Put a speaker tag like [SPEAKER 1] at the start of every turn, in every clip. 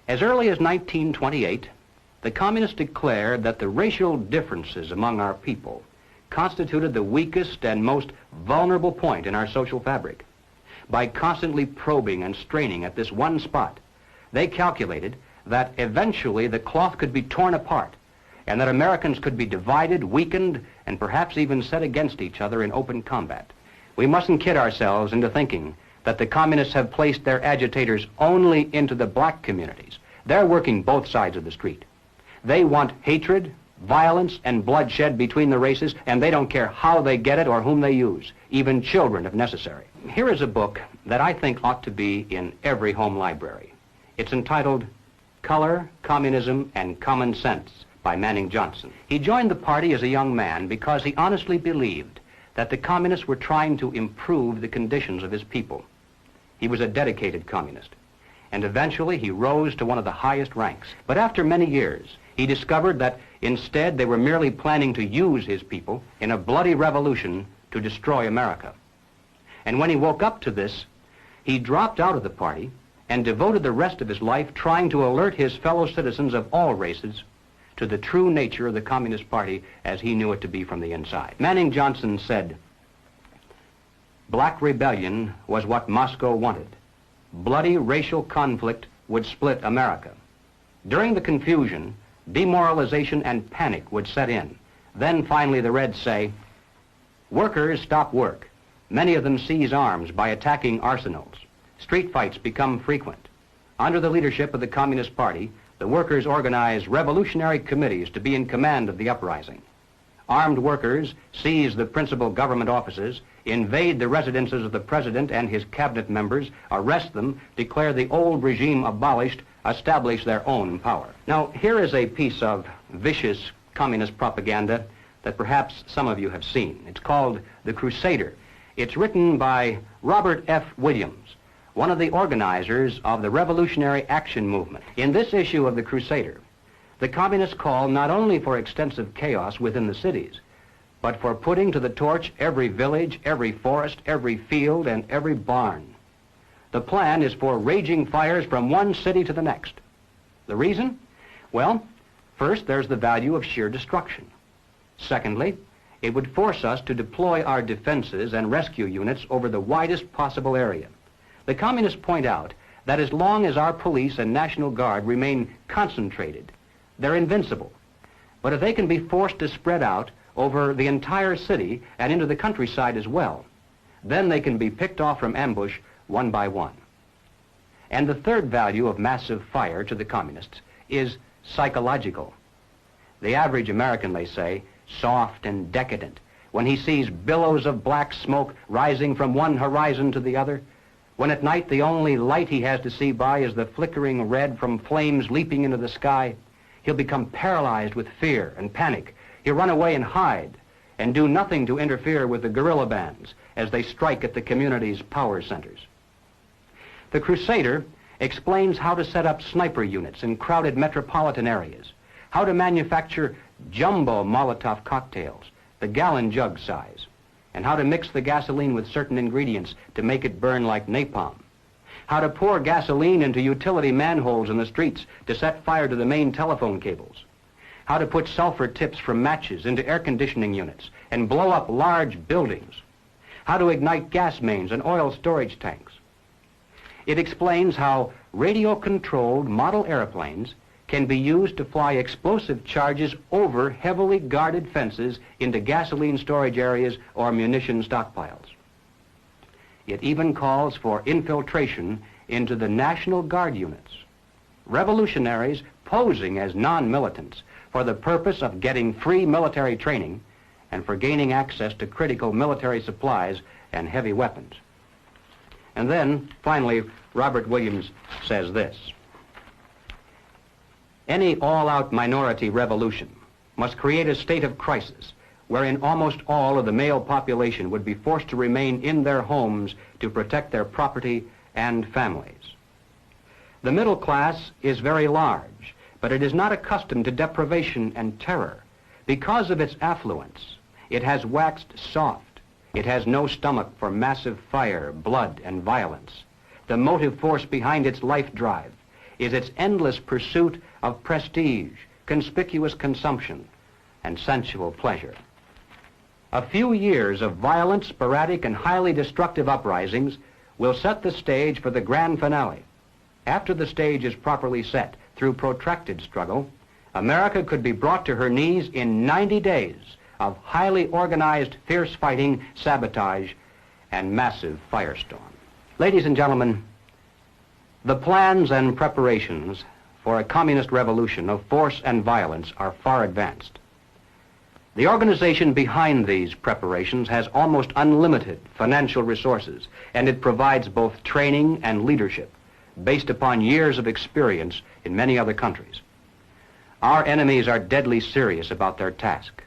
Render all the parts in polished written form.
[SPEAKER 1] As early as 1928, the communists declared that the racial differences among our people constituted the weakest and most vulnerable point in our social fabric. By constantly probing and straining at this one spot, they calculated that eventually the cloth could be torn apart and that Americans could be divided, weakened, and perhaps even set against each other in open combat. We mustn't kid ourselves into thinking that the communists have placed their agitators only into the black communities. They're working both sides of the street. They want hatred, violence, and bloodshed between the races, and they don't care how they get it or whom they use, even children if necessary. Here is a book that I think ought to be in every home library. It's entitled Color, Communism, and Common Sense by Manning Johnson. He joined the party as a young man because he honestly believed that the communists were trying to improve the conditions of his people. He was a dedicated communist, and eventually he rose to one of the highest ranks. But after many years, he discovered that instead they were merely planning to use his people in a bloody revolution to destroy America. And when he woke up to this, he dropped out of the party and devoted the rest of his life trying to alert his fellow citizens of all races to the true nature of the Communist Party as he knew it to be from the inside. Manning Johnson said, "Black rebellion was what Moscow wanted. Bloody racial conflict would split America. During the confusion, demoralization and panic would set in. Then finally the Reds say, workers stop work. Many of them seize arms by attacking arsenals. Street fights become frequent. Under the leadership of the Communist Party, the workers organize revolutionary committees to be in command of the uprising. Armed workers seize the principal government offices, invade the residences of the president and his cabinet members, arrest them, declare the old regime abolished, establish their own power." Now, here is a piece of vicious communist propaganda that perhaps some of you have seen. It's called The Crusader. It's written by Robert F. Williams, one of the organizers of the Revolutionary Action Movement. In this issue of The Crusader, the communists call not only for extensive chaos within the cities, but for putting to the torch every village, every forest, every field, and every barn. The plan is for raging fires from one city to the next. The reason? Well, first, there's the value of sheer destruction. Secondly, it would force us to deploy our defenses and rescue units over the widest possible area. The communists point out that as long as our police and National Guard remain concentrated, they're invincible. But if they can be forced to spread out over the entire city and into the countryside as well, then they can be picked off from ambush one by one. And the third value of massive fire to the communists is psychological. The average American, they say, soft and decadent, when he sees billows of black smoke rising from one horizon to the other, when at night the only light he has to see by is the flickering red from flames leaping into the sky, he'll become paralyzed with fear and panic. He'll run away and hide and do nothing to interfere with the guerrilla bands as they strike at the community's power centers. The Crusader explains how to set up sniper units in crowded metropolitan areas, how to manufacture jumbo Molotov cocktails, the gallon jug size, and how to mix the gasoline with certain ingredients to make it burn like napalm, how to pour gasoline into utility manholes in the streets to set fire to the main telephone cables, how to put sulfur tips from matches into air conditioning units and blow up large buildings, how to ignite gas mains and oil storage tanks. It explains how radio-controlled model airplanes can be used to fly explosive charges over heavily guarded fences into gasoline storage areas or munition stockpiles. It even calls for infiltration into the National Guard units, revolutionaries posing as non-militants for the purpose of getting free military training and for gaining access to critical military supplies and heavy weapons. And then, finally, Robert Williams says this: any all-out minority revolution must create a state of crisis wherein almost all of the male population would be forced to remain in their homes to protect their property and families. The middle class is very large, but it is not accustomed to deprivation and terror. Because of its affluence, it has waxed soft. It has no stomach for massive fire, blood, and violence. The motive force behind its life drive is its endless pursuit of prestige, conspicuous consumption, and sensual pleasure. A few years of violent, sporadic, and highly destructive uprisings will set the stage for the grand finale. After the stage is properly set through protracted struggle, America could be brought to her knees in 90 days of highly organized, fierce fighting, sabotage, and massive firestorm. Ladies and gentlemen, the plans and preparations for a communist revolution of force and violence are far advanced. The organization behind these preparations has almost unlimited financial resources, and it provides both training and leadership based upon years of experience in many other countries. Our enemies are deadly serious about their task,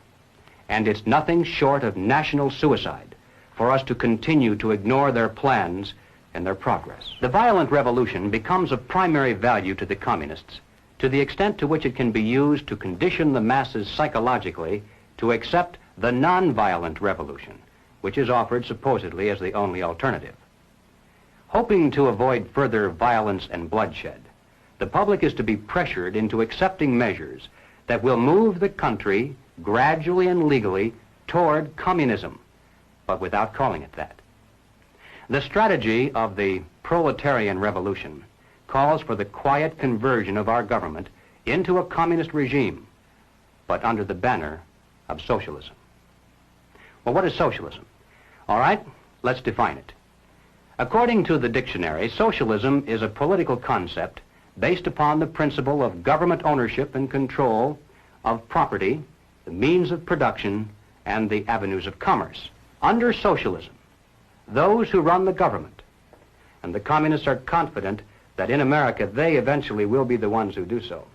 [SPEAKER 1] and it's nothing short of national suicide for us to continue to ignore their plans and their progress. The violent revolution becomes of primary value to the communists to the extent to which it can be used to condition the masses psychologically to accept the non-violent revolution, which is offered supposedly as the only alternative. Hoping to avoid further violence and bloodshed, the public is to be pressured into accepting measures that will move the country gradually and legally toward communism, but without calling it that. The strategy of the proletarian revolution calls for the quiet conversion of our government into a communist regime, but under the banner of socialism. Well, what is socialism? All right, let's define it. According to the dictionary, socialism is a political concept based upon the principle of government ownership and control of property, the means of production, and the avenues of commerce. Under socialism, those who run the government, and the communists are confident that in America they eventually will be the ones who do so,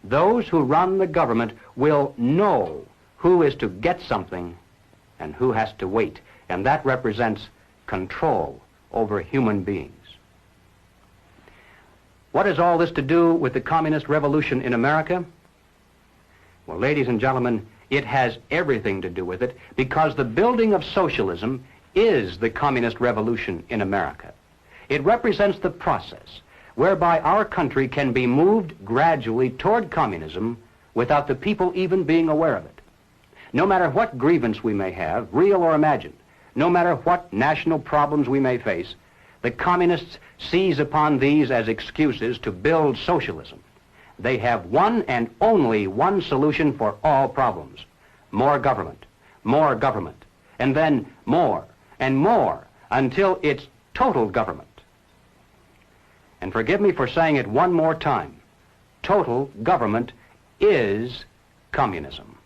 [SPEAKER 1] those who run the government will know who is to get something and who has to wait, and that represents control over human beings. What has all this to do with the communist revolution in America? Well, ladies and gentlemen, it has everything to do with it, because the building of socialism is the communist revolution in America. It represents the process whereby our country can be moved gradually toward communism without the people even being aware of it. No matter what grievance we may have, real or imagined, no matter what national problems we may face, the communists seize upon these as excuses to build socialism. They have one and only one solution for all problems: more government, and then more and more until it's total government. And forgive me for saying it one more time, total government is communism.